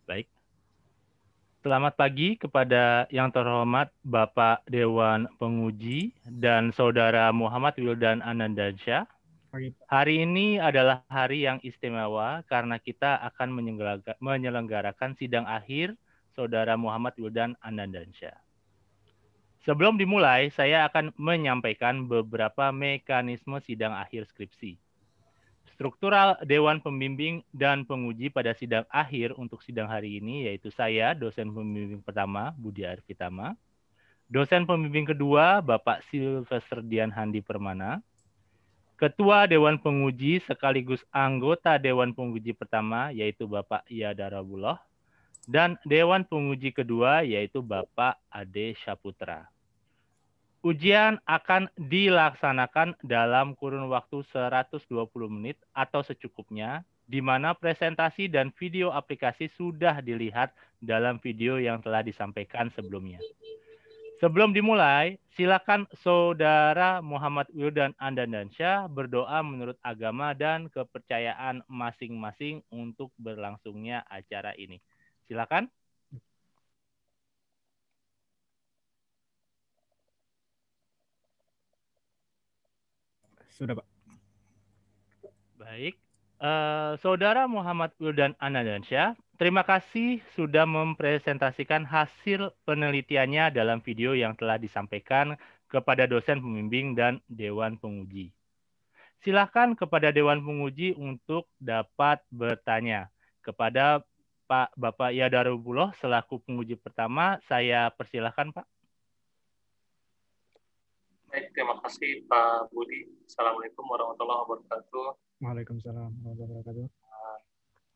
Baik. Selamat pagi kepada yang terhormat Bapak Dewan Penguji dan Saudara Muhammad Wildan Anandansyah. Pagi, Pak. Hari ini adalah hari yang istimewa karena kita akan menyelenggarakan sidang akhir Saudara Muhammad Wildan Anandansyah. Sebelum dimulai, saya akan menyampaikan beberapa mekanisme sidang akhir skripsi. Struktural Dewan Pembimbing dan Penguji pada sidang akhir untuk sidang hari ini yaitu saya, dosen pembimbing pertama, Budi Arifitama, dosen pembimbing kedua, Bapak Silvester Dian Handi Permana, Ketua Dewan Penguji sekaligus anggota Dewan Penguji pertama yaitu Bapak Iyada Rabuloh, dan Dewan Penguji kedua yaitu Bapak Ade Syaputra. Ujian akan dilaksanakan dalam kurun waktu 120 menit atau secukupnya, di mana presentasi dan video aplikasi sudah dilihat dalam video yang telah disampaikan sebelumnya. Sebelum dimulai, silakan Saudara Muhammad Wildan Anandansyah berdoa menurut agama dan kepercayaan masing-masing untuk berlangsungnya acara ini. Silakan. Sudah, Pak. Baik, Saudara Muhammad Wildan Anandansyah, terima kasih sudah mempresentasikan hasil penelitiannya dalam video yang telah disampaikan kepada dosen pembimbing dan Dewan Penguji. Silakan kepada Dewan Penguji untuk dapat bertanya. Kepada Bapak Yadarullah selaku penguji pertama, saya persilahkan Pak. Baik, terima kasih Pak Budi. Assalamualaikum warahmatullahi wabarakatuh. Waalaikumsalam warahmatullahi wabarakatuh.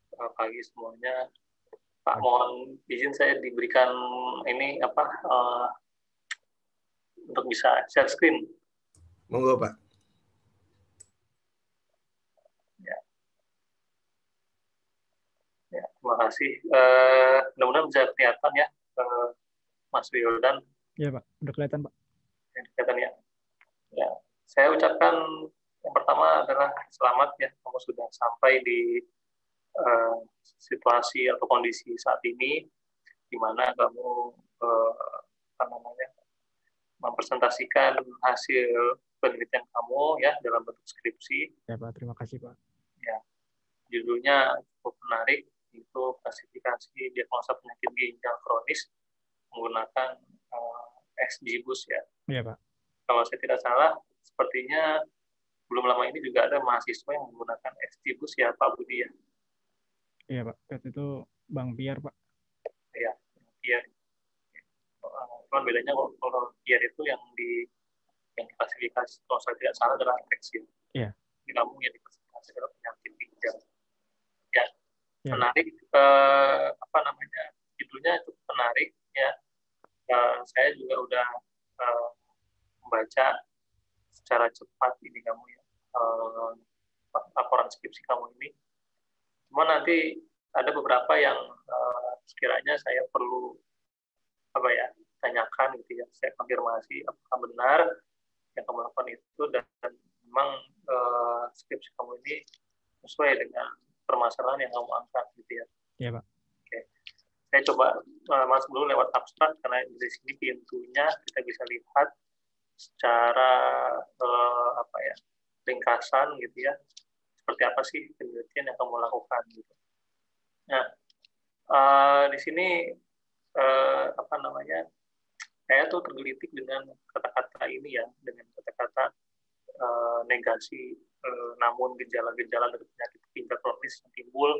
Selamat pagi semuanya. Pak, mohon izin saya diberikan ini untuk bisa share screen. Monggo, Pak. Ya, terima kasih. Mudah-mudahan bisa kelihatan ya, Mas Wildan. Iya, Pak. Udah kelihatan, Pak. Kelihatan ya. Ya, saya ucapkan yang pertama adalah selamat ya, kamu sudah sampai di situasi atau kondisi saat ini, di mana kamu mempresentasikan hasil penelitian kamu ya dalam bentuk skripsi. Ya, Pak. Terima kasih, Pak. Ya, judulnya cukup menarik, itu klasifikasi diagnosa penyakit ginjal kronis menggunakan XGBoost ya. Iya, Pak. Kalau saya tidak salah, sepertinya belum lama ini juga ada mahasiswa yang menggunakan XGBoost ya, Pak Budi ya. Iya, Pak. Itu Bang Piar, Pak. Iya, Piar. Cuman bedanya kalau Piar itu yang diklasifikasi, kalau saya tidak salah adalah infeksi. Iya. Di kamu yang diklasifikasi adalah penyakit ginjal. Ya, ya. Menarik. Judulnya cukup menarik ya. Saya juga udah membaca secara cepat ini kamu ya, laporan skripsi kamu ini. Cuma nanti ada beberapa yang sekiranya saya perlu tanyakan gitu ya, saya konfirmasi apakah benar yang kamu lakukan itu dan memang skripsi kamu ini sesuai dengan permasalahan yang kamu angkat gitu ya. Iya, Pak. Oke. Saya coba masuk dulu lewat abstrak karena di sini pintunya kita bisa lihat secara ringkasan gitu ya, seperti apa sih penelitian yang kamu lakukan gitu. Nah, di sini saya tuh tergelitik dengan kata-kata ini ya, dengan kata-kata negasi namun gejala-gejala dari penyakit ginjal kronis yang timbul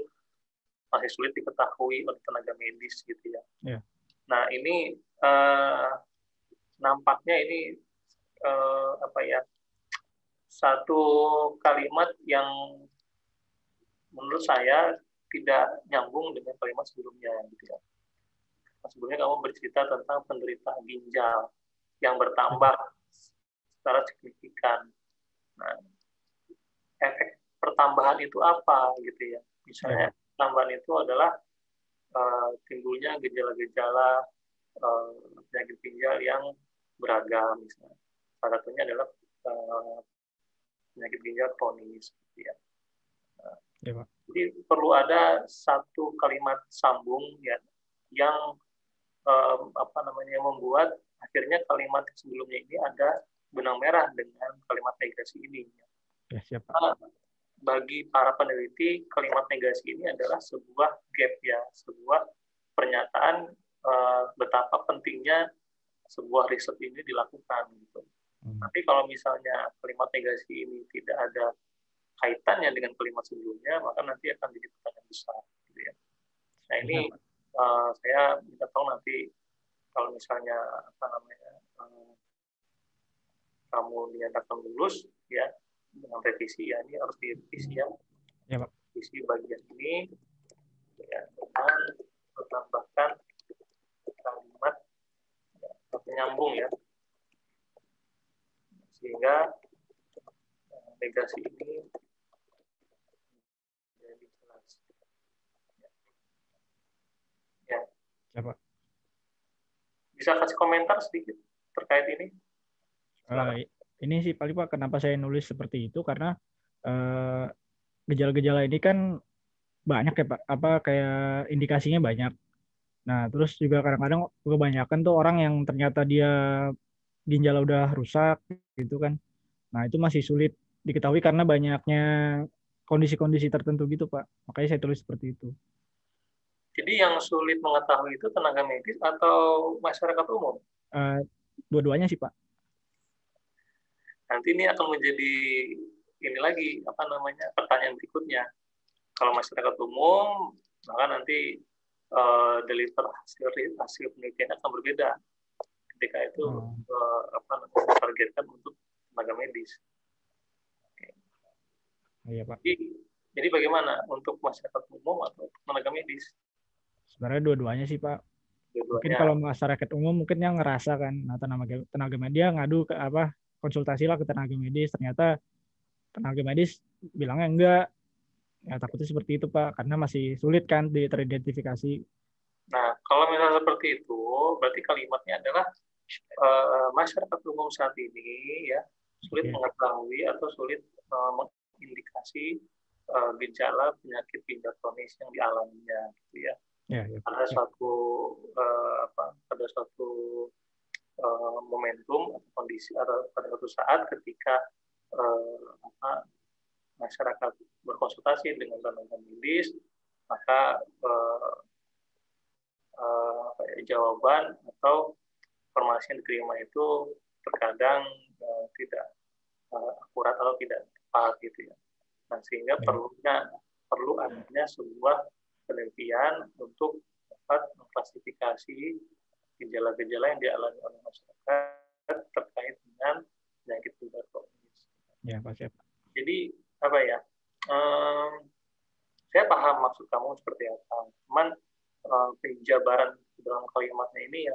masih sulit diketahui oleh tenaga medis gitu ya. Yeah. Nah ini nampaknya ini satu kalimat yang menurut saya tidak nyambung dengan kalimat sebelumnya gitu ya. Sebelumnya kamu bercerita tentang penderita ginjal yang bertambah secara signifikan. Nah, efek pertambahan itu apa gitu ya? Misalnya pertambahan itu adalah timbulnya gejala-gejala penyakit ginjal yang beragam misalnya. Salah satunya adalah penyakit ginjal kronis gitu ya. Ya, Pak. Jadi perlu ada satu kalimat sambung ya yang yang membuat akhirnya kalimat sebelumnya ini ada benang merah dengan kalimat negasi ini. Ya, siap, Pak. Karena bagi para peneliti, kalimat negasi ini adalah sebuah gap ya, sebuah pernyataan betapa pentingnya sebuah riset ini dilakukan gitu. Tapi kalau misalnya kalimat negasi ini tidak ada kaitannya dengan kalimat sebelumnya, maka nanti akan jadi pertanyaan besar gitu ya. Nah ini saya minta tahu nanti kalau misalnya kamu dinyatakan lulus ya dengan revisi ya, ini harus direvisi ya. Ya, Pak. Revisi bagian ini ya, dengan menambahkan kalimat ya, penyambung ya, sehingga negasi ini menjadi jelas. Ya. Ya, Pak. Bisa kasih komentar sedikit terkait ini? Ini sih paling Pak, kenapa saya nulis seperti itu karena gejala-gejala ini kan banyak ya Pak, kayak indikasinya banyak. Nah, terus juga kadang-kadang kebanyakan tuh orang yang ternyata dia ginjal udah rusak gitu kan. Nah, itu masih sulit diketahui karena banyaknya kondisi-kondisi tertentu gitu Pak. Makanya saya tulis seperti itu. Jadi yang sulit mengetahui itu tenaga medis atau masyarakat umum? Dua-duanya sih Pak. Nanti ini akan menjadi ini lagi pertanyaan berikutnya. Kalau masyarakat umum, maka nanti deliver hasil penelitian akan berbeda. Ketika itu ditargetkan untuk tenaga medis. Iya Pak. Jadi bagaimana untuk masyarakat umum atau tenaga medis? Sebenarnya dua-duanya sih Pak. Mungkin kalau masyarakat umum mungkin yang ngerasa kan, nah, tenaga medis ngadu ke konsultasi lah ke tenaga medis, ternyata tenaga medis bilangnya enggak. Ya takutnya seperti itu Pak, karena masih sulit kan teridentifikasi. Nah, kalau misalnya seperti itu, berarti kalimatnya adalah masyarakat umum saat ini ya sulit mengetahui atau sulit mengindikasi gejala penyakit ginjal kronis yang dialaminya, gitu ya. Ada suatu momentum atau kondisi atau pada suatu saat ketika masyarakat berkonsultasi dengan tenaga medis, maka jawaban atau informasi yang diterima itu terkadang tidak akurat atau tidak tepat gitu ya. Nah, sehingga perlu adanya sebuah penelitian untuk dapat mengklasifikasi gejala-gejala yang dialami oleh masyarakat terkait dengan penyakit ginjal kronis. Ya, Pak. Jadi saya paham maksud kamu seperti apa. Cuman penjabaran dalam kalimatnya ini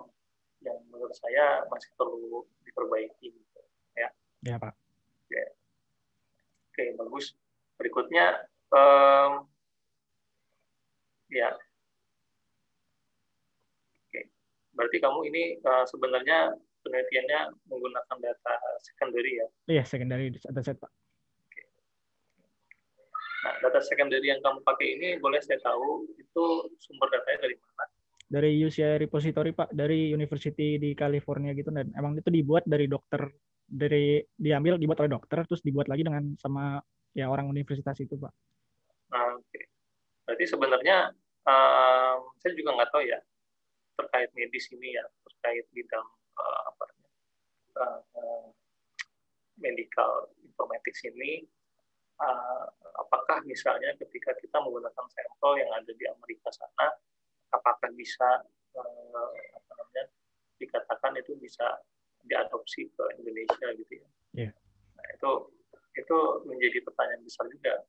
yang menurut saya masih perlu diperbaiki. Gitu. Ya. Ya, Pak. Oke, bagus. Berikutnya, ya. Oke. Berarti kamu ini sebenarnya penelitiannya menggunakan data secondary ya? Iya, secondary dataset, Pak. Oke. Nah, data secondary yang kamu pakai ini, boleh saya tahu, itu sumber datanya dari mana? Dari UCI repository, Pak. Dari University di California gitu. Dan emang itu dibuat dari dokter, dibuat oleh dokter, terus dibuat lagi dengan sama ya orang universitas itu, Pak. Nah, oke. Berarti sebenarnya saya juga nggak tahu ya terkait medis ini ya, terkait bidang medical informatics ini, apakah misalnya ketika kita menggunakan sampel yang ada di Amerika sana, apakah bisa dikatakan itu bisa diadopsi ke Indonesia gitu ya? Yeah. Nah, itu menjadi pertanyaan besar juga.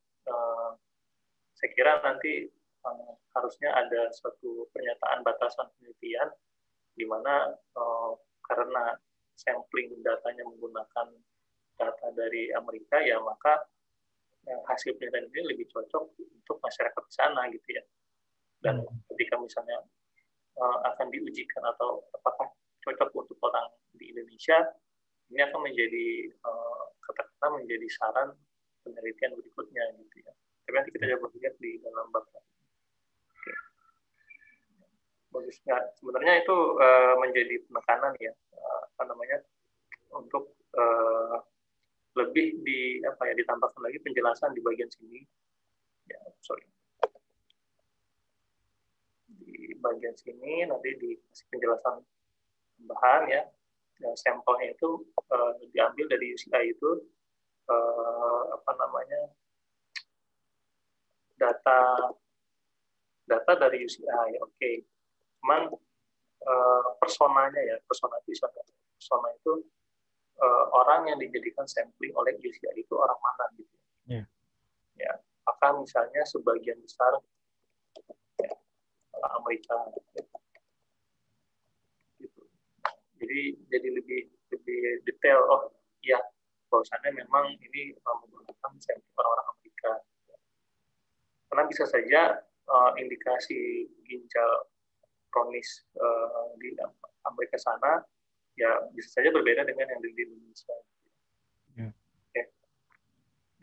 Saya kira nanti harusnya ada suatu pernyataan batasan penelitian di mana karena sampling datanya menggunakan data dari Amerika ya, maka hasil penelitian ini lebih cocok untuk masyarakat di sana gitu ya. Dan ketika misalnya akan diujikan atau apakah cocok untuk orang di Indonesia, ini akan menjadi katakanlah menjadi saran penelitian berikutnya gitu ya. Tapi nanti kita coba lihat di dalam bab. Oke. Bagus. Nah, sebenarnya itu menjadi penekanan ya, untuk lebih ditambahkan lagi penjelasan di bagian sini. Ya, sorry. Di bagian sini nanti dikasih penjelasan tambahan ya. Sampelnya itu diambil dari UCI itu data dari UCI. Oke. Cuman personanya ya, persona itu orang yang dijadikan sampling oleh UCI itu orang mana gitu. Yeah. Ya, apakah misalnya sebagian besar orang Amerika gitu. Jadi lebih detail. Oh iya, bahwasannya memang ini menggunakan sampling orang-orang Amerika. Karena bisa saja indikasi ginjal kronis di Amerika sana ya bisa saja berbeda dengan yang di Indonesia. Ya. Oke.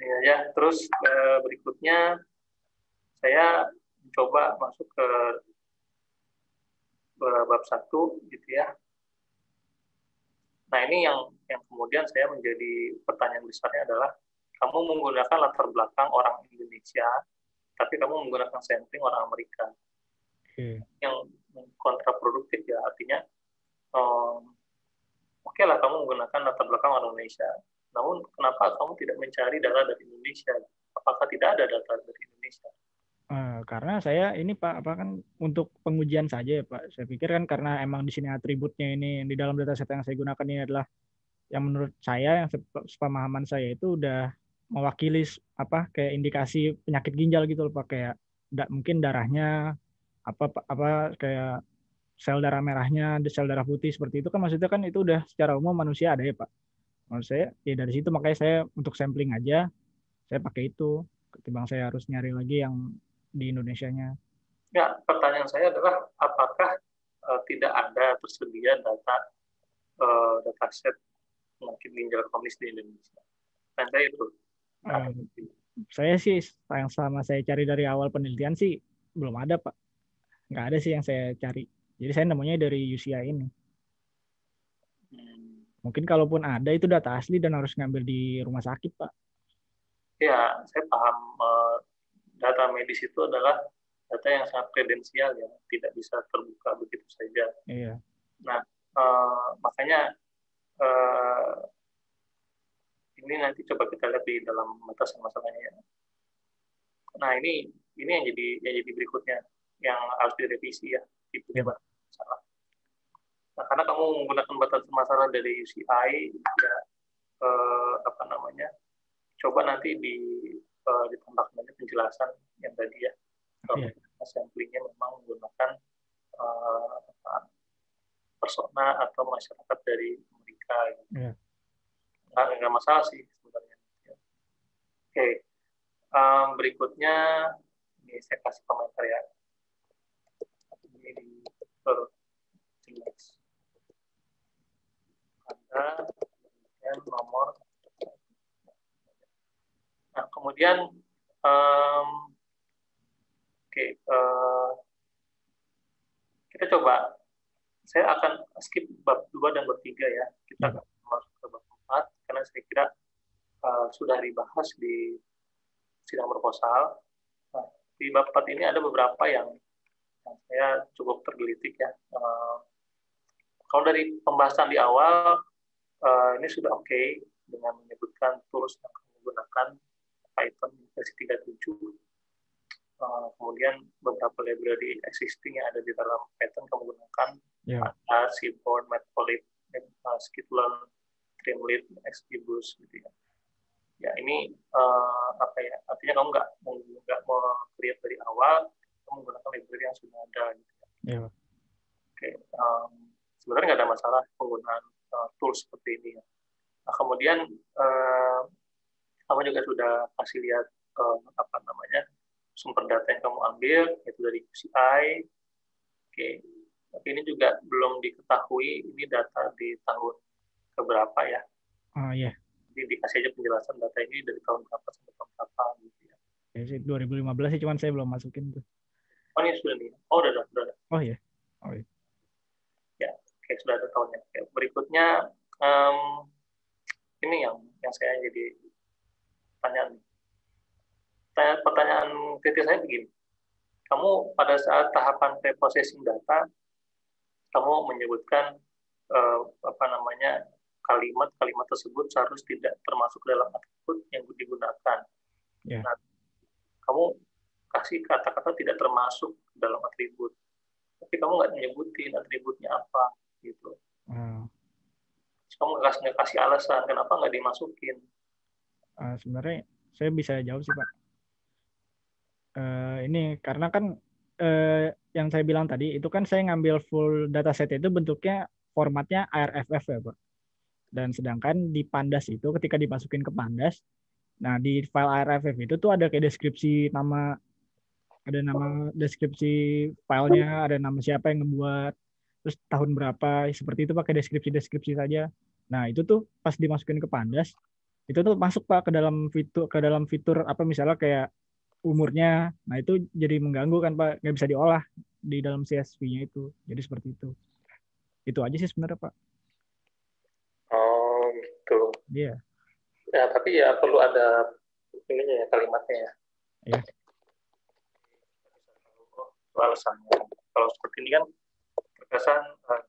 Ini aja. Terus berikutnya saya coba masuk ke bab 1 gitu ya. Nah, ini yang kemudian saya menjadi pertanyaan besarnya adalah kamu menggunakan latar belakang orang Indonesia, tapi kamu menggunakan sampling orang Amerika. Yang kontraproduktif ya, artinya oke lah kamu menggunakan latar belakang orang Indonesia, namun kenapa kamu tidak mencari data dari Indonesia? Apakah tidak ada data dari Indonesia? Karena saya ini Pak, kan untuk pengujian saja ya Pak. Saya pikir kan karena emang di sini atributnya ini di dalam dataset yang saya gunakan ini adalah yang menurut saya, yang sepemahaman saya itu udah mewakili kayak indikasi penyakit ginjal gitu loh Pak, kayak mungkin darahnya apa kayak sel darah merahnya, sel darah putih seperti itu kan, maksudnya kan itu udah secara umum manusia ada ya Pak. Menurut saya ya dari situ makanya saya untuk sampling aja saya pakai itu ketimbang saya harus nyari lagi yang di Indonesianya. Ya, pertanyaan saya adalah apakah tidak ada tersedia dataset penyakit ginjal kronis di Indonesia? Dan saya itu. Saya sih yang selama saya cari dari awal penelitian sih belum ada Pak. Nggak ada sih yang saya cari. Jadi saya nemunya dari UCI ini. Mungkin kalaupun ada itu data asli dan harus ngambil di rumah sakit Pak. Ya, saya paham. Data medis itu adalah data yang sangat kredensial ya, tidak bisa terbuka begitu saja. Iya. Nah, makanya ini nanti coba kita lihat di dalam batasan masalahnya. Nah, ini yang jadi berikutnya yang harus direvisi ya, di batasan masalah. Nah, karena kamu menggunakan batasan masalah dari UCI, ya coba nanti ditambahkan aja penjelasan yang tadi ya. Samplingnya memang menggunakan persona atau masyarakat dari Amerika. Gitu. Nggak masalah sih sebenarnya. Oke. Berikutnya ini saya kasih komentar ya. Ini jelas. Ada nomor. Nah, kemudian kita coba. Saya akan skip bab 2 dan bab 3 ya. Kita akan masuk ke bab 4 karena saya kira sudah dibahas di sidang proposal. Nah, di bab 4 ini ada beberapa yang saya cukup tergelitik ya. Kalau dari pembahasan di awal ini sudah oke dengan menyebutkan tools yang kamu gunakan Python versi 37. Kemudian beberapa library existing yang ada di dalam Python kamu gunakan, ada Seaborn, Matplotlib, Skitlearn, Streamlit, XGBoost gitu ya. Ya ini artinya kamu nggak mau create dari awal, kamu menggunakan library yang sudah ada gitu ya. Oke, sebenarnya nggak ada masalah penggunaan tools seperti ini ya. Nah, kemudian kamu juga sudah kasih lihat sumber data yang kamu ambil yaitu dari UCI. Oke, tapi ini juga belum diketahui ini data di tahun keberapa ya. Oh iya. Jadi dikasih aja penjelasan data ini dari tahun berapa sampai tahun berapa gitu ya. Ya sih 2015 sih, cuman saya belum masukin tuh. Oh ini sudah nih. Oh udah. Oh iya. Oh iya. Ya, oke sudah ada tahunnya. Ya, berikutnya ini yang saya jadi pertanyaan. Pertanyaan kritis saya begini. Kamu pada saat tahapan preprocessing data, kamu menyebutkan apa namanya kalimat-kalimat tersebut seharus tidak termasuk dalam atribut yang digunakan. Ya. Nah, kamu kasih kata-kata tidak termasuk dalam atribut, tapi kamu nggak nyebutin atributnya apa gitu. Terus kamu nggak kasih alasan kenapa nggak dimasukin. Sebenarnya saya bisa jawab sih Pak. Ini karena kan yang saya bilang tadi itu kan saya ngambil full dataset itu bentuknya formatnya ARFF ya Pak. Dan sedangkan di Pandas itu ketika dimasukin ke Pandas, nah di file ARFF itu tuh ada kayak deskripsi nama, ada nama deskripsi filenya, ada nama siapa yang ngebuat, terus tahun berapa, seperti itu pakai deskripsi saja. Nah itu tuh pas dimasukin ke Pandas, itu tuh masuk Pak ke dalam fitur apa misalnya kayak umurnya. Nah itu jadi mengganggu kan Pak, nggak bisa diolah di dalam CSV-nya itu. Jadi seperti itu. Itu aja sih sebenarnya Pak. Oh gitu. Iya. Ya tapi ya perlu ada ininya ya, kalimatnya ya. Iya. Itu alasannya. Kalau seperti ini kan terkesan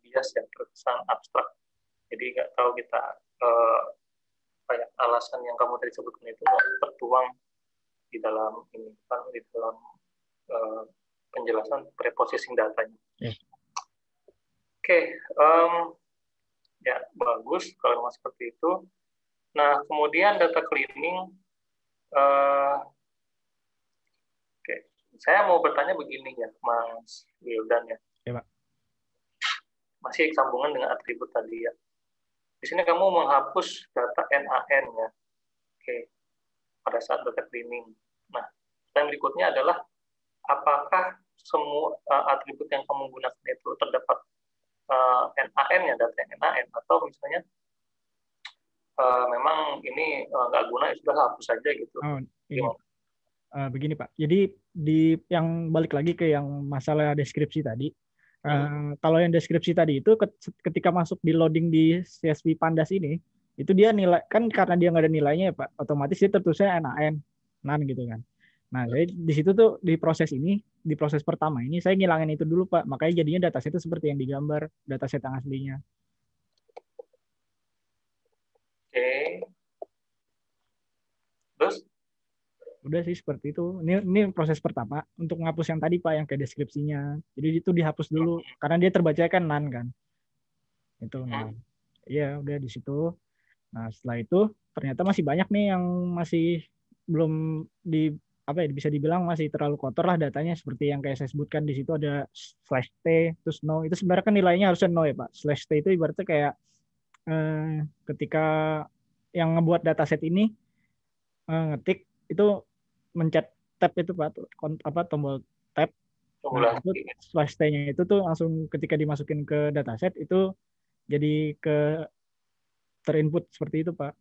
bias ya, terkesan abstrak. Jadi nggak tahu kita kayak alasan yang kamu tadi sebutkan itu nggak tertuang di dalam ini kan, di dalam penjelasan preprocessing datanya. Yeah. Oke, ya bagus kalau memang seperti itu. Nah kemudian data cleaning, oke, saya mau bertanya begini ya, Mas Wildan ya. Ya, Pak. Masih sambungan dengan atribut tadi ya. Di sini kamu menghapus data NaN ya. Oke, pada saat data cleaning. Nah, yang berikutnya adalah apakah semua atribut yang kamu gunakan itu terdapat NaN ya, data NaN, atau misalnya memang ini nggak guna, sudah hapus saja gitu. Oh, ini. Begini Pak, jadi di yang balik lagi ke yang masalah deskripsi tadi, kalau yang deskripsi tadi itu ketika masuk di loading di CSV Pandas ini, itu dia nilai kan karena dia nggak ada nilainya ya Pak, otomatis dia tertulisnya NaN gitu kan. Nah, jadi di situ tuh di proses pertama ini saya ngilangin itu dulu Pak, makanya jadinya dataset itu seperti yang digambar dataset yang aslinya. Oke. Terus? Udah sih seperti itu. Ini proses pertama untuk menghapus yang tadi Pak, yang kayak deskripsinya. Jadi itu dihapus dulu karena dia terbaca kan NaN kan. Itu nah. Iya, udah di situ. Nah, setelah itu ternyata masih banyak nih yang masih belum bisa dibilang masih terlalu kotor lah datanya, seperti yang kayak saya sebutkan di situ ada /t terus no. Itu sebenarnya kan nilainya harusnya no ya Pak. /t itu ibaratnya kayak ketika yang ngebuat dataset ini ngetik itu mencet tab itu Pak, tombol tab. Nah, itu /t-nya itu tuh langsung ketika dimasukin ke dataset itu jadi terinput seperti itu Pak.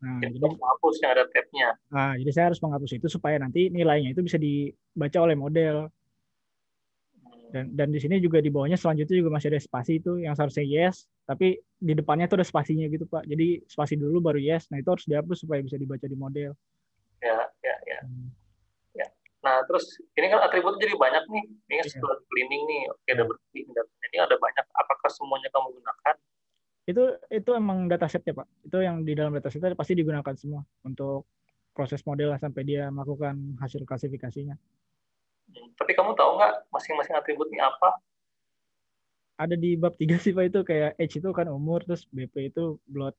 Nah, jadi menghapus yang ada tab-nya. Nah, jadi saya harus menghapus itu supaya nanti nilainya itu bisa dibaca oleh model. Dan di sini juga di bawahnya selanjutnya juga masih ada spasi itu yang seharusnya yes, tapi di depannya tuh ada spasinya gitu Pak. Jadi spasi dulu baru yes. Nah, itu harus dihapus supaya bisa dibaca di model. Ya. Nah, terus ini kan atribut jadi banyak nih. Ini setelah cleaning nih, oke, ada bersih datanya. Ini ada banyak. Apakah semuanya kamu gunakan? Itu emang datasetnya Pak. Itu yang di dalam datasetnya pasti digunakan semua untuk proses model sampai dia melakukan hasil klasifikasinya. Tapi kamu tahu nggak masing-masing atributnya apa? Ada di bab 3 sih Pak, itu kayak H itu kan umur, terus BP itu blood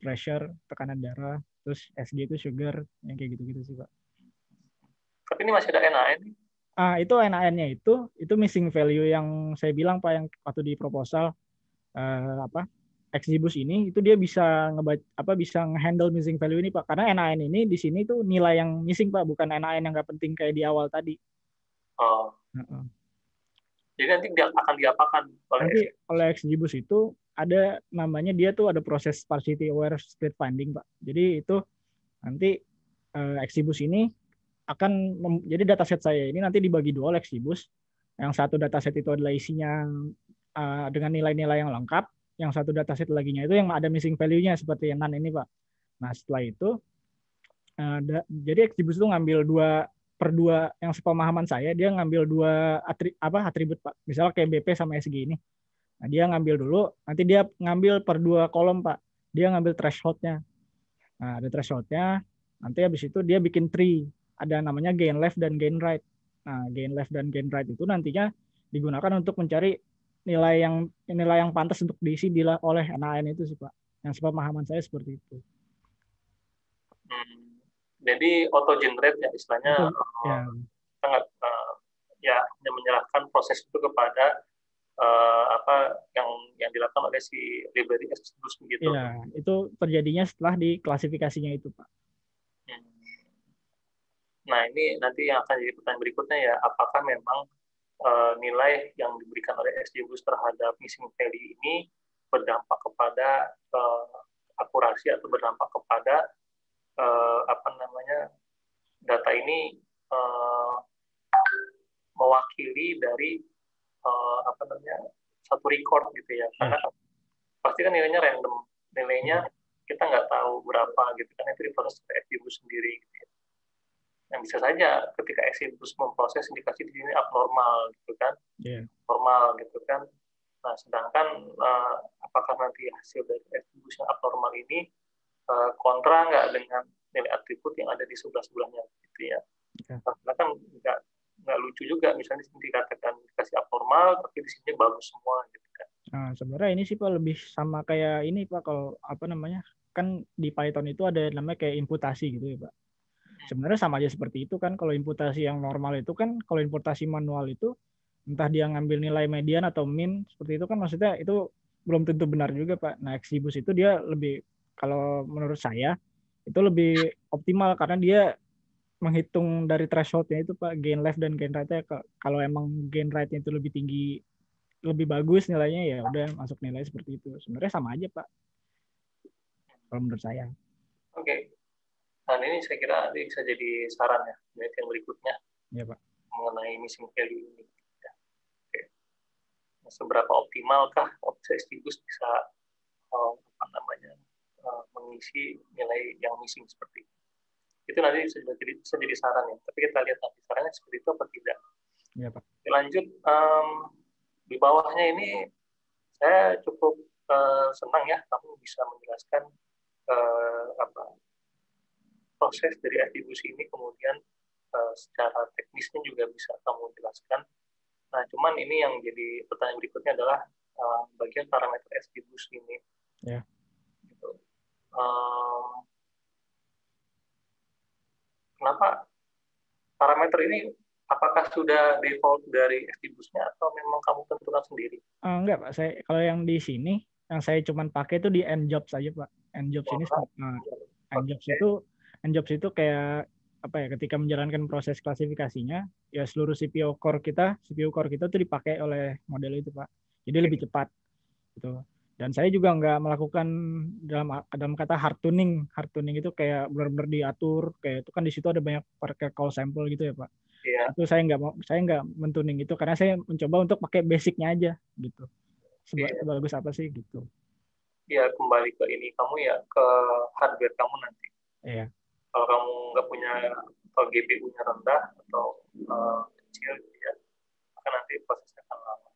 pressure, tekanan darah, terus SG itu sugar, yang kayak gitu-gitu sih Pak. Tapi ini masih ada NaN. Itu NaN-nya itu missing value yang saya bilang Pak, yang waktu di proposal XGBoost ini itu dia bisa bisa nge-handle missing value ini Pak, karena NaN ini di sini tuh nilai yang missing Pak, bukan NaN yang nggak penting kayak di awal tadi. Oh. Jadi nanti akan diapakan oleh XGBoost itu ada namanya, dia tuh ada proses sparsity aware state finding Pak. Jadi itu nanti Exibus ini akan jadi dataset saya ini nanti dibagi dua oleh Exibus. Yang satu dataset itu adalah isinya dengan nilai-nilai yang lengkap. Yang satu dataset laginya itu yang ada missing value-nya seperti yang ini, Pak. Nah, setelah itu jadi Exibus itu ngambil per dua yang sepemahaman saya, dia ngambil dua atribut, Pak. Misalnya kayak BP sama SG ini. Nah, dia ngambil dulu, nanti dia ngambil per dua kolom, Pak. Dia ngambil threshold-nya. Nah, ada threshold-nya. Nanti habis itu dia bikin tree. Ada namanya gain left dan gain right. Nah, gain left dan gain right itu nantinya digunakan untuk mencari nilai yang pantas untuk diisi oleh NaN itu sih, Pak. Yang sepemahaman saya seperti itu. Jadi auto generate ya istilahnya ya. Sangat ya hanya menyerahkan proses itu kepada yang dilakukan oleh si library Exibus begitu. Iya, itu terjadinya setelah di klasifikasinya itu, Pak. Nah, ini nanti yang akan jadi pertanyaan berikutnya ya, apakah memang nilai yang diberikan oleh Exibus terhadap missing value ini berdampak kepada akurasi atau berdampak kepada data ini mewakili dari satu record gitu ya, karena pasti kan nilainya random, nilainya kita nggak tahu berapa gitu kan, itu diproses oleh Exibus sendiri gitu ya. Yang bisa saja ketika Exibus memproses indikasi di sini abnormal gitu kan, normal gitu kan. Nah, sedangkan apakah nanti hasil dari Exibus yang abnormal ini kontra nggak dengan nilai atribut yang ada di sebelahnya gitu ya. Karena kan nggak lucu juga misalnya di sini dikatakan indikasi abnormal tapi di sini bagus semua gitu kan. Nah, sebenarnya ini sih Pak lebih sama kayak ini Pak, kalau kan di Python itu ada namanya kayak imputasi gitu ya Pak. Sebenarnya sama aja seperti itu kan. Kalau imputasi yang normal itu kan, kalau imputasi manual itu entah dia ngambil nilai median atau min seperti itu kan, maksudnya itu belum tentu benar juga Pak. Nah, Exibus itu dia lebih, kalau menurut saya itu lebih optimal karena dia menghitung dari threshold-nya itu Pak, gain left dan gain right-nya. Kalau emang gain right-nya itu lebih tinggi, lebih bagus nilainya, ya udah masuk nilai seperti itu. Sebenarnya sama aja Pak, kalau menurut saya. Oke. Nah, ini saya kira bisa jadi saran ya, menit yang berikutnya. Ya Pak. Mengenai missing value ini. Ya. Oke. Nah, seberapa optimalkah Exibus bisa mengisi nilai yang missing seperti itu? Itu nanti bisa jadi saran ya. Tapi kita lihat nanti sarannya seperti itu apa tidak. Ya Pak. Lanjut, di bawahnya ini saya cukup senang ya kamu bisa menjelaskan proses dari Exibus ini, kemudian secara teknisnya juga bisa kamu jelaskan. Nah, cuman ini yang jadi pertanyaan berikutnya adalah bagian parameter Exibus ini. Ya. Gitu. Kenapa parameter ini, apakah sudah default dari Exibusnya atau memang kamu tentukan sendiri? Enggak Pak, kalau yang di sini yang saya cuma pakai itu di njobs aja Pak. Njobs ini njobs itu kayak apa ya, ketika menjalankan proses klasifikasinya ya seluruh CPU core kita tuh dipakai oleh model itu Pak. Jadi lebih cepat gitu. Dan saya juga nggak melakukan dalam kata hard tuning. Hard tuning itu kayak benar-benar diatur, kayak itu kan di situ ada banyak pakai call sample gitu ya Pak. Iya. Itu saya nggak mentuning itu karena saya mencoba untuk pakai basicnya aja gitu. Sebagus apa sih gitu. Ya, kembali ke ini kamu ya, ke hardware kamu nanti. Iya. Kalau kamu nggak punya, atau GPU-nya rendah atau kecil gitu ya, maka nanti prosesnya akan lama.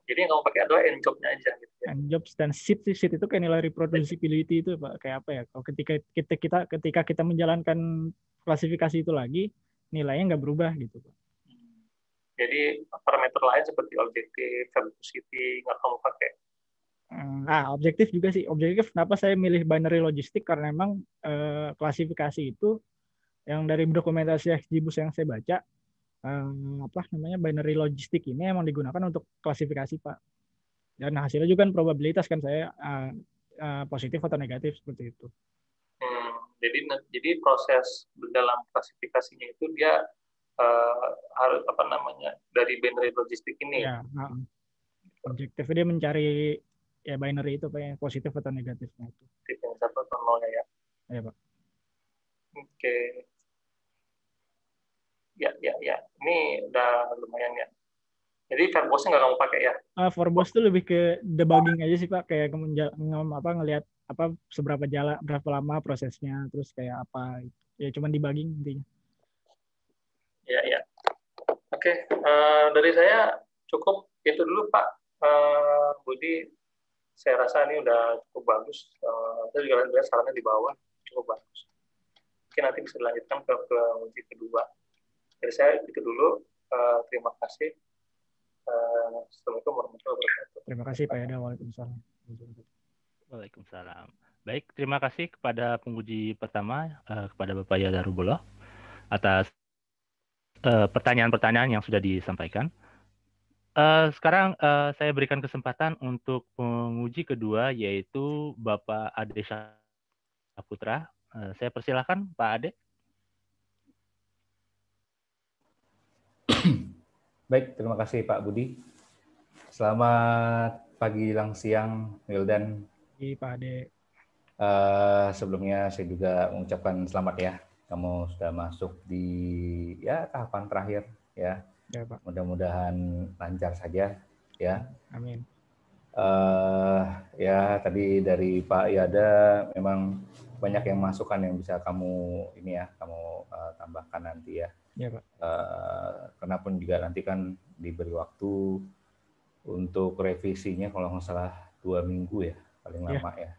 Jadi yang kamu pakai adalah njob-nya aja gitu ya. Njobs dan seed itu kayak nilai reproducibility itu Pak, kayak apa ya? Kalau ketika kita menjalankan klasifikasi itu lagi, nilainya nggak berubah gitu Pak. Jadi parameter lain seperti objektif, velocity nggak kamu pakai. Objektif juga sih. Objektif kenapa saya milih binary logistik, karena memang klasifikasi itu yang dari dokumentasi Exibus yang saya baca, binary logistik ini emang digunakan untuk klasifikasi Pak. Dan hasilnya juga kan probabilitas kan, saya positif atau negatif seperti itu. Jadi proses dalam klasifikasinya itu dia harus dari binary logistik ini. Ya, objektifnya dia mencari ya binary itu Pak, yang positif atau negatifnya itu. Yang satu atau nolnya ya. Ya Pak. Oke. Ya. Ini udah lumayan ya. Jadi verbose nggak kamu pakai ya? Verbose tuh lebih ke debugging aja sih Pak, kayak ngelihat apa berapa lama prosesnya, terus kayak apa, ya cuman debugging intinya. Ya. Oke, dari saya cukup itu dulu Pak Budi. Saya rasa ini udah cukup bagus. Saya juga lihat sarannya di bawah cukup bagus. Mungkin nanti bisa dilanjutkan ke uji kedua. Dari saya itu dulu. Terima kasih. Assalamualaikum warahmatullahi wabarakatuh. Terima kasih Pak Yada. Waalaikumsalam. Waalaikumsalam. Baik, terima kasih kepada penguji pertama, kepada Bapak Yada Rubuloh atas pertanyaan-pertanyaan yang sudah disampaikan. Sekarang saya berikan kesempatan untuk penguji kedua, yaitu Bapak Ade Saputra. Saya persilahkan Pak Ade. Baik, terima kasih Pak Budi. Selamat pagi, siang, Wildan. Pak Ade. Sebelumnya saya juga mengucapkan selamat ya. Kamu sudah masuk di tahapan terakhir ya. Ya Pak. Mudah-mudahan lancar saja ya. Amin. Ya tadi dari Pak Yada memang banyak yang masukan yang bisa kamu tambahkan nanti ya. Ya Pak. Karena pun juga nanti kan diberi waktu untuk revisinya kalau nggak salah 2 minggu ya paling lama ya.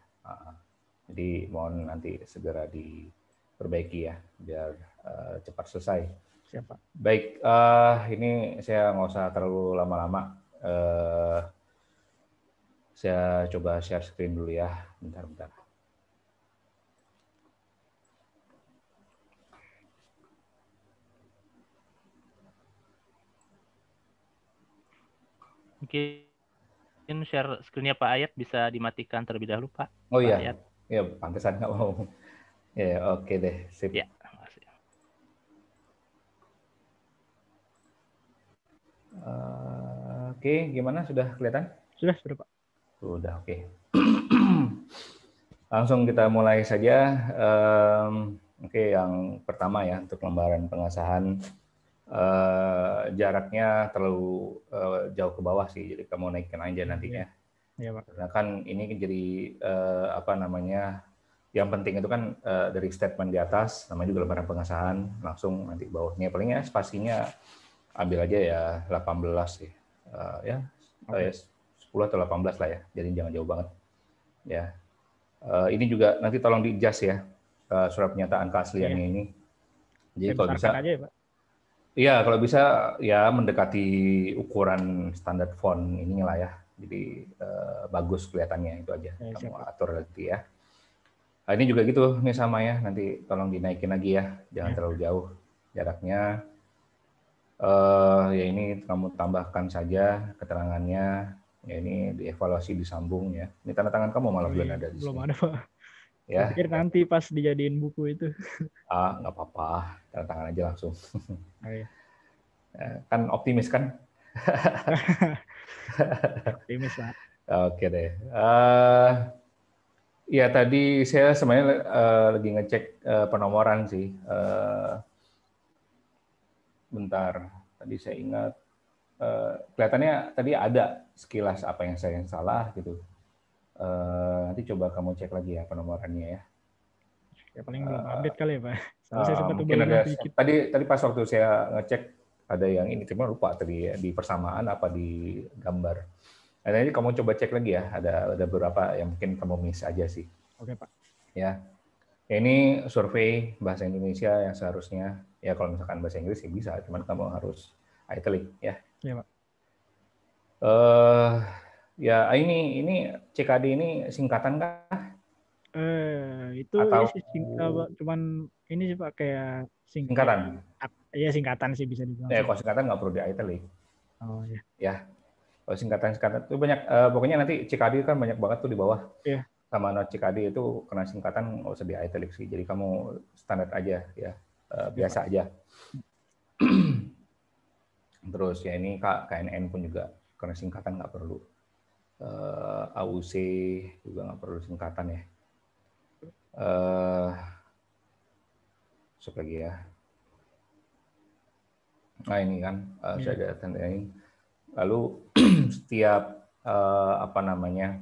Jadi mohon nanti segera diperbaiki ya biar cepat selesai. Siapa? Baik, ini saya nggak usah terlalu lama-lama. Saya coba share screen dulu ya, bentar. Mungkin share screen-nya Pak Ayat bisa dimatikan terlebih dahulu Pak. Oh iya, Pak Ayat. ya pantesan nggak mau. Ya oke deh, sip. Ya, makasih. Oke, gimana? Sudah kelihatan? Sudah Pak. Sudah, oke. Langsung kita mulai saja. Oke, yang pertama ya untuk lembaran pengesahan. Jaraknya terlalu jauh ke bawah sih, jadi kamu naikin aja nantinya. Iya Pak. Karena kan ini jadi yang penting itu kan dari statement di atas, namanya juga lembaran pengesahan, langsung nanti bawahnya palingnya spasinya ambil aja ya 18 sih, ya 10 atau 18 lah ya, jadi jangan jauh banget. Ya, ini juga nanti tolong di-adjust ya surat pernyataan keasliannya ini. Jadi kalau bisa aja ya Pak. Iya, kalau bisa ya mendekati ukuran standar font ininya lah ya. Jadi bagus kelihatannya itu aja. Ya, kamu atur lagi ya. Nah, ini juga gitu, ini sama ya. Nanti tolong dinaikin lagi ya, jangan terlalu jauh jaraknya. Ya ini kamu tambahkan saja keterangannya. Ya ini dievaluasi disambung ya. Ini tanda tangan kamu malah belum ada di sini. Belum ada Pak. Ya. Saya pikir nanti pas dijadiin buku itu. Nggak apa-apa, tanda tangan aja langsung. Oh, iya. Kan optimis kan? Optimis Pak. Oke deh. Ya tadi saya sebenarnya lagi ngecek penomoran sih. Bentar, tadi saya ingat kelihatannya tadi ada sekilas apa yang saya salah gitu. Nanti coba kamu cek lagi ya penomorannya ya. Ya paling belum update kali ya Pak. Saya sempat mungkin ada sedikit. tadi pas waktu saya ngecek ada yang ini, cuma lupa tadi ya, di persamaan apa di gambar. Nah, nanti kamu coba cek lagi ya, ada beberapa yang mungkin kamu miss aja sih. Oke Pak. Ya, ini survei bahasa Indonesia yang seharusnya ya kalau misalkan bahasa Inggris sih bisa, cuman kamu harus italic ya. Iya Pak. Ya ini CKD ini singkatan kah? Itu atau cuman ini sih Pak kayak singkatan. Iya singkatan sih bisa dibilang. Ya kalau singkatan nggak perlu di italic. Oh iya. Ya. Kalau singkatan itu banyak, pokoknya nanti CKD kan banyak banget tuh di bawah. Iya. Sama not CKD itu kena singkatan nggak usah di italic sih. Jadi kamu standar aja ya, biasa aja. Terus ya ini KNN pun juga kena singkatan nggak perlu. AUC juga nggak perlu singkatan ya. Masuk lagi ya. Nah ini kan saya ada tanda ini. Lalu setiap apa namanya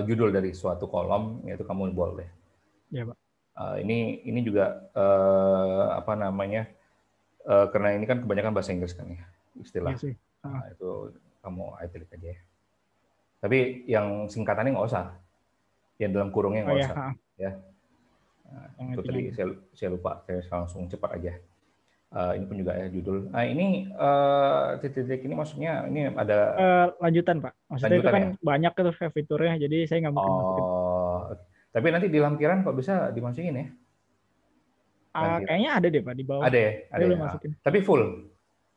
judul dari suatu kolom itu kamu bold deh. Ya, Pak. Ini juga apa namanya karena ini kan kebanyakan bahasa Inggris kan ya istilah. Iya sih. Itu kamu italic aja ya. Tapi yang singkatannya nggak usah. Yang dalam kurungnya nggak usah. Ya. Nah, itu tadi saya lupa. Saya langsung cepat aja. Ini pun juga ya judul. Nah ini titik-titik ini maksudnya ini ada lanjutan Pak. Maksudnya lanjutan, itu kan ya? Banyak tuh fiturnya, jadi saya nggak mungkin masukin. Tapi nanti di lampiran kok bisa dimasukin ya? Kayaknya ada deh Pak di bawah. Ada ya? Ada ya? Masukin. Tapi full?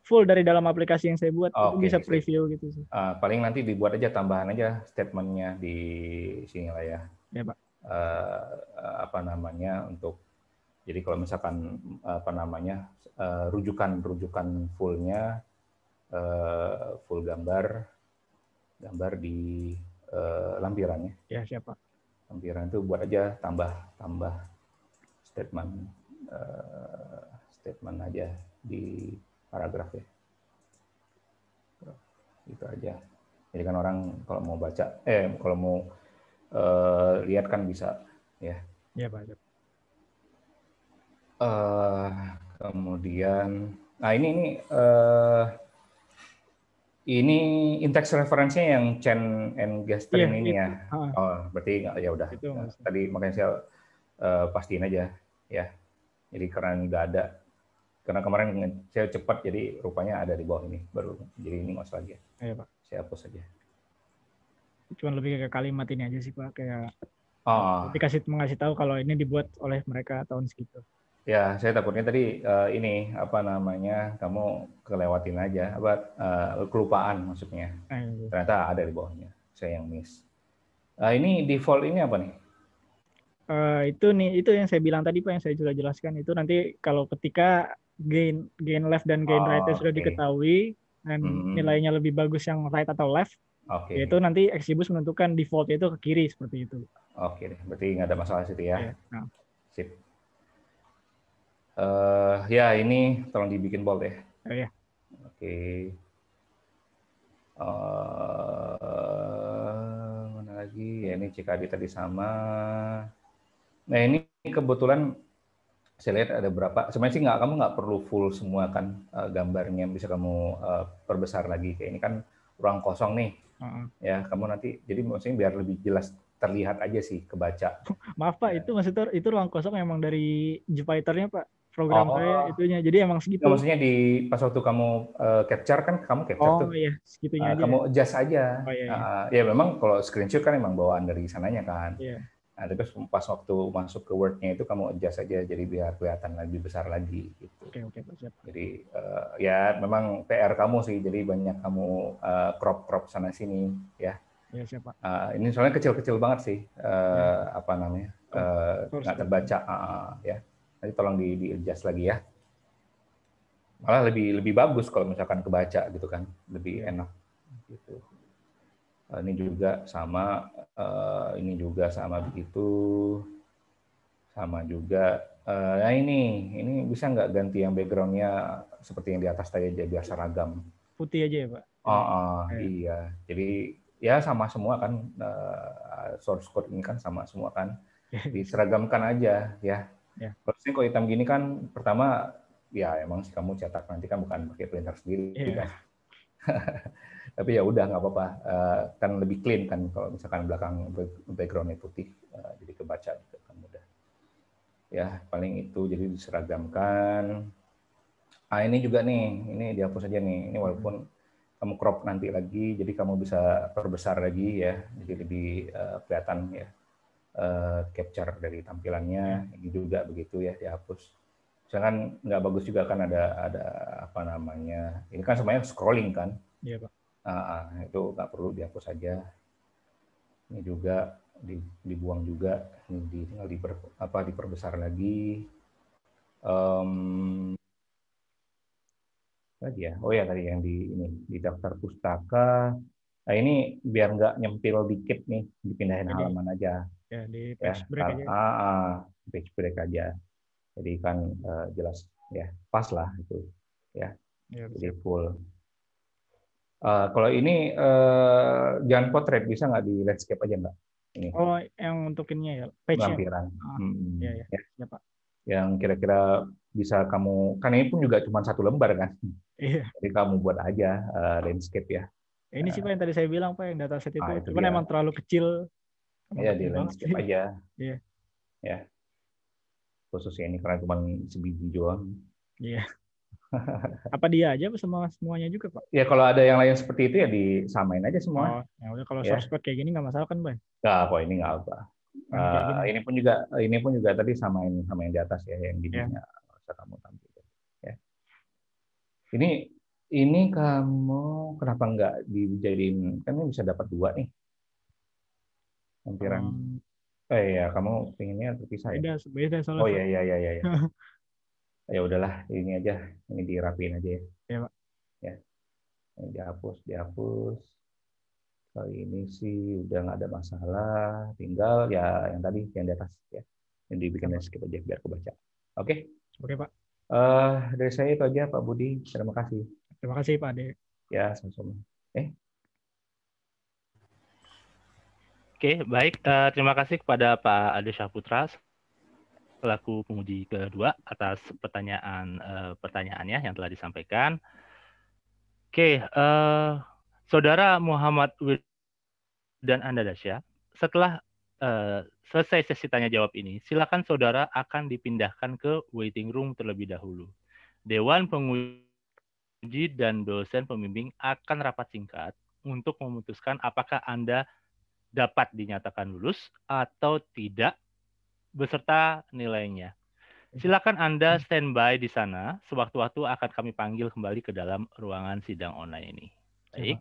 Full dari dalam aplikasi yang saya buat, itu bisa preview gitu sih. Paling nanti dibuat aja, tambahan aja statementnya di sini lah ya. Ya Pak. Apa namanya untuk jadi kalau misalkan apa namanya rujukan fullnya full gambar di lampirannya. Ya siapa? Lampiran itu buat aja tambah statement aja di paragraf ya. Itu aja. Jadi kan orang kalau mau baca kalau mau lihat kan bisa ya. Iya Pak. Kemudian, nah ini in-text referensinya yang Chen and Gastrin ini ya. Oh, berarti ya udah. Tadi makanya saya pastiin aja ya. Jadi karena nggak ada, karena kemarin saya cepat jadi rupanya ada di bawah ini baru. Jadi ini nggak usah lagi. Iya Pak. Saya hapus aja. Cuman lebih ke kalimat ini aja sih Pak, kayak mengasih tahu kalau ini dibuat oleh mereka tahun segitu. Ya, saya takutnya tadi ini apa namanya kamu kelewatin aja, kelupaan maksudnya. Ternyata ada di bawahnya, saya yang miss. Ini default ini apa nih? Itu yang saya bilang tadi Pak, yang saya sudah jelaskan itu nanti kalau ketika gain left dan gain right sudah diketahui dan nilainya lebih bagus yang right atau left, yaitu nanti Exibus menentukan default itu ke kiri seperti itu. Oke deh, berarti nggak ada masalah situ ya. Sip. Ya ini tolong dibikin bold ya. Ya. Oke. Mana lagi? Ya ini CKD tadi sama. Nah ini kebetulan saya lihat ada berapa. Sebenarnya sih kamu nggak perlu full semua kan gambarnya, bisa kamu perbesar lagi. Kayak ini kan ruang kosong nih. Ya kamu nanti jadi maksudnya biar lebih jelas terlihat aja sih kebaca. Maaf Pak, itu maksudnya itu ruang kosong emang dari Jupyter-nya Pak. Program saya itunya, jadi emang segitu. Ya, maksudnya di pas waktu kamu capture kan kamu capture tuh. Iya, segitunya aja. Kamu adjust aja. Iya. Ya memang kalau screenshot kan emang bawaan dari sananya kan. Iya. Nah, tapi pas waktu masuk ke Word-nya itu kamu adjust aja jadi biar kelihatan lebih besar lagi gitu. Oke, siap. Jadi ya memang PR kamu sih, jadi banyak kamu crop sana sini ya. Iya, siap Pak. Ini soalnya kecil-kecil banget sih apa namanya? Nggak terbaca ya. Nanti tolong di adjust lagi ya. Malah lebih bagus kalau misalkan kebaca gitu kan, lebih enak gitu. Ini juga sama begitu, sama juga. Nah ini bisa nggak ganti yang backgroundnya seperti yang di atas tadi aja biar seragam. Putih aja ya Pak. Iya. Jadi ya sama semua kan source code ini kan sama semua kan, diseragamkan aja ya. Kalau hitam gini kan pertama ya emang sih kamu cetak nanti kan bukan pakai printer sendiri kan. Tapi ya udah nggak apa-apa, kan lebih clean kan kalau misalkan belakang backgroundnya putih, jadi kebaca juga kan mudah. Ya paling itu jadi diseragamkan. Ini juga nih, ini dihapus aja nih. Ini walaupun kamu crop nanti lagi, jadi kamu bisa perbesar lagi ya, jadi lebih kelihatan ya. Capture dari tampilannya ini juga begitu ya dihapus. Misalkan nggak bagus juga kan ada apa namanya, ini kan semuanya scrolling kan. Iya Pak. Itu nggak perlu dihapus aja. Ini juga dibuang juga, ini tinggal diperbesar lagi. Lagi ya, oh ya tadi yang di daftar pustaka. Nah ini biar nggak nyempil dikit nih, dipindahin halaman aja. Ya di page break aja. Page break aja. Jadi kan jelas ya, pas lah itu ya. Ya, Jadi siap. full. Kalau ini jangan potret, bisa nggak di landscape aja nggak? Ini Oh, yang untuk ininya ya, page-nya. lampiran. Iya, ya. Ya, Ya, Pak. yang kira-kira bisa kamu, kan ini pun juga cuma 1 lembar kan. Iya. Jadi kamu buat aja landscape ya. Ini sih Pak yang tadi saya bilang Pak, yang dataset itu. Itu Cuman dia. emang terlalu kecil. Emang Ya di kecil banget landscape sih. aja. Iya. Ya. Khususnya ini karena cuma sebiji doang. Iya. Apa dia aja apa semuanya juga Pak? Ya kalau ada yang lain seperti itu ya disamain aja semua. Oh, ya udah kalau Ya. source code kayak gini nggak masalah kan Pak? Nggak, kok ini nggak apa. Kayak gini. Ini pun juga tadi samain sama yang di atas ya, yang gininya bisa kamu tampil. Ya. Ini kamu kenapa nggak dijadiin, kan ini bisa dapat 2 nih lampiran. Ya kamu pengennya terpisah ya? Beda soalnya. Oh ya. Ya udahlah, ini aja, ini dirapiin aja ya. Ya Pak. Ya, ini dihapus. Kali ini sih udah nggak ada masalah, tinggal ya yang tadi yang di atas ya, yang dibikin landscape aja biar kebaca. Oke? Oke Pak. Dari saya itu aja Pak Budi, terima kasih. Terima kasih Pak Ade. Ya, sama-sama. Oke, baik. Terima kasih kepada Pak Ade Syahputra selaku penguji kedua atas pertanyaannya yang telah disampaikan. Oke, Saudara Muhammad Wildan Anandasya, setelah selesai sesi tanya jawab ini, silakan saudara akan dipindahkan ke waiting room terlebih dahulu. Dewan penguji dan dosen pembimbing akan rapat singkat untuk memutuskan apakah Anda dapat dinyatakan lulus atau tidak beserta nilainya. Silakan Anda standby di sana. Sewaktu-waktu akan kami panggil kembali ke dalam ruangan sidang online ini. Baik.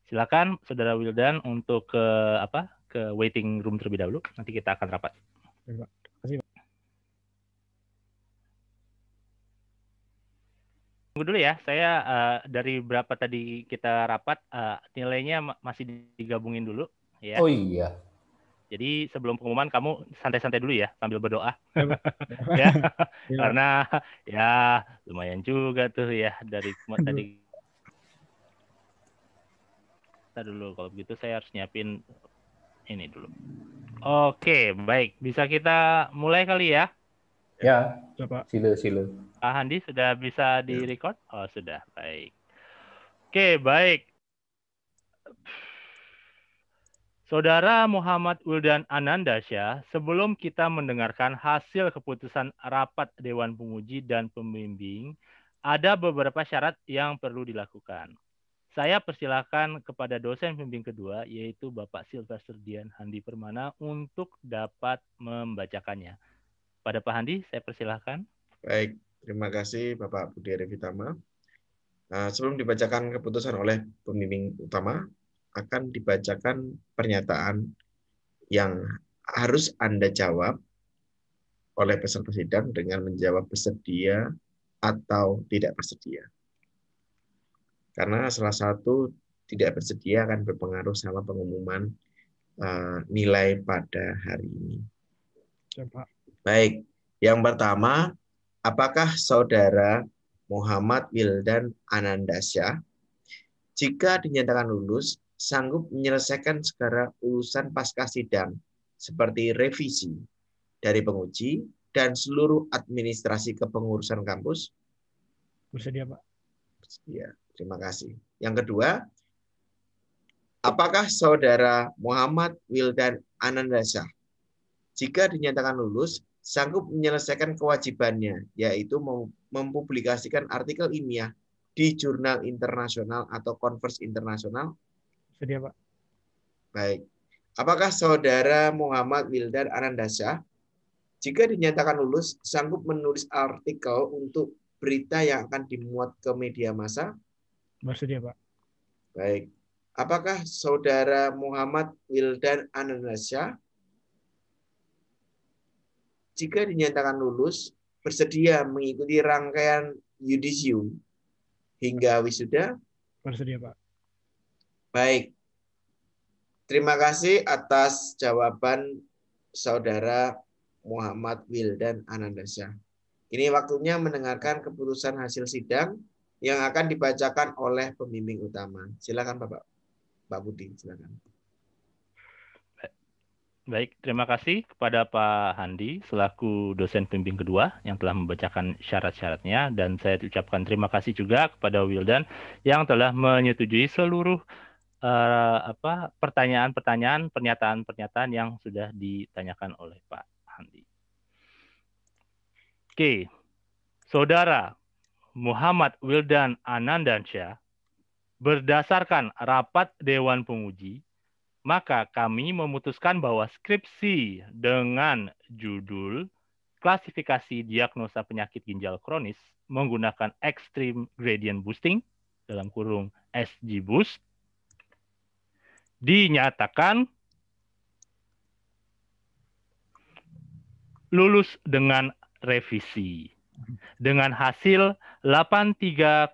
Silakan Saudara Wildan untuk ke waiting room terlebih dahulu. Nanti kita akan rapat. Terima kasih Pak. Tunggu dulu ya. Saya dari berapa tadi kita rapat, nilainya masih digabungin dulu. Ya. Oh iya. Jadi sebelum pengumuman kamu santai-santai dulu ya sambil berdoa. Ya. Karena ya lumayan juga tuh ya dari tadi. Kita dulu kalau begitu saya harus nyiapin ini dulu. Oke, baik. Bisa kita mulai kali ya? Ya. Coba. Sila. Pak Handi sudah bisa di-record? Oh, sudah. Baik. Oke, baik. Saudara Muhammad Wildan Anandasya, sebelum kita mendengarkan hasil keputusan rapat Dewan Penguji dan Pembimbing, ada beberapa syarat yang perlu dilakukan. Saya persilakan kepada dosen pembimbing kedua, yaitu Bapak Sylvester Dian Handi Permana, untuk dapat membacakannya. Pada Pak Handi, saya persilakan. Baik, terima kasih Bapak Budi Arifitama. Sebelum dibacakan keputusan oleh pembimbing utama, akan dibacakan pernyataan yang harus Anda jawab oleh peserta sidang dengan menjawab bersedia atau tidak bersedia. Karena salah satu tidak bersedia akan berpengaruh sama pengumuman nilai pada hari ini. Coba. Baik, yang pertama, apakah saudara Muhammad Wildan Anandasya, jika dinyatakan lulus, sanggup menyelesaikan segala urusan pasca sidang seperti revisi dari penguji dan seluruh administrasi kepengurusan kampus? Bersedia, Pak. Ya, terima kasih. Yang kedua, apakah saudara Muhammad Wildan Anandasya, jika dinyatakan lulus, sanggup menyelesaikan kewajibannya, yaitu mempublikasikan artikel ilmiah di jurnal internasional atau konferensi internasional? Bersedia, Pak. Baik. Apakah saudara Muhammad Wildan Anandasya, jika dinyatakan lulus, sanggup menulis artikel untuk berita yang akan dimuat ke media massa? Bersedia, Pak. Baik. Apakah saudara Muhammad Wildan Anandasya, jika dinyatakan lulus, bersedia mengikuti rangkaian yudisium hingga wisuda? Bersedia, Pak. Baik. Terima kasih atas jawaban saudara Muhammad Wildan Anandasya. Ini waktunya mendengarkan keputusan hasil sidang yang akan dibacakan oleh pembimbing utama. Silakan Pak Budi, silakan. Baik, terima kasih kepada Pak Handi selaku dosen pembimbing kedua yang telah membacakan syarat-syaratnya, dan saya ucapkan terima kasih juga kepada Wildan yang telah menyetujui seluruh pertanyaan-pertanyaan, pernyataan-pernyataan yang sudah ditanyakan oleh Pak Handi. Oke, Saudara Muhammad Wildan Anandansyah, berdasarkan rapat Dewan Penguji, maka kami memutuskan bahwa skripsi dengan judul klasifikasi diagnosa penyakit ginjal kronis menggunakan extreme gradient boosting dalam kurung SG-Boost dinyatakan lulus dengan revisi dengan hasil 83,75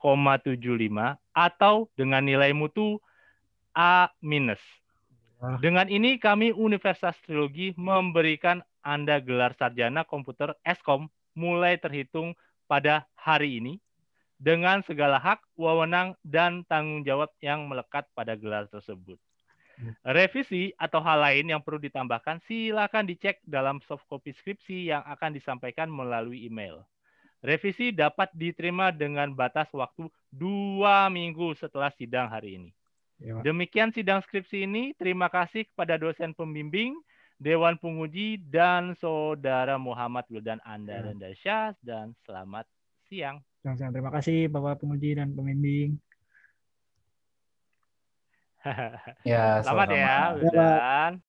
atau dengan nilai mutu A-. Dengan ini kami Universitas Trilogi memberikan Anda gelar sarjana komputer Eskom mulai terhitung pada hari ini dengan segala hak, wewenang, dan tanggung jawab yang melekat pada gelar tersebut. Revisi atau hal lain yang perlu ditambahkan silakan dicek dalam soft copy skripsi yang akan disampaikan melalui email. Revisi dapat diterima dengan batas waktu 2 minggu setelah sidang hari ini. Demikian sidang skripsi ini. Terima kasih kepada dosen pembimbing, Dewan Penguji, dan Saudara Muhammad Wildan Anandansyah, dan selamat siang. Terima kasih Bapak Penguji dan pembimbing. Ya, Selamat ya, sama-sama. Wildan.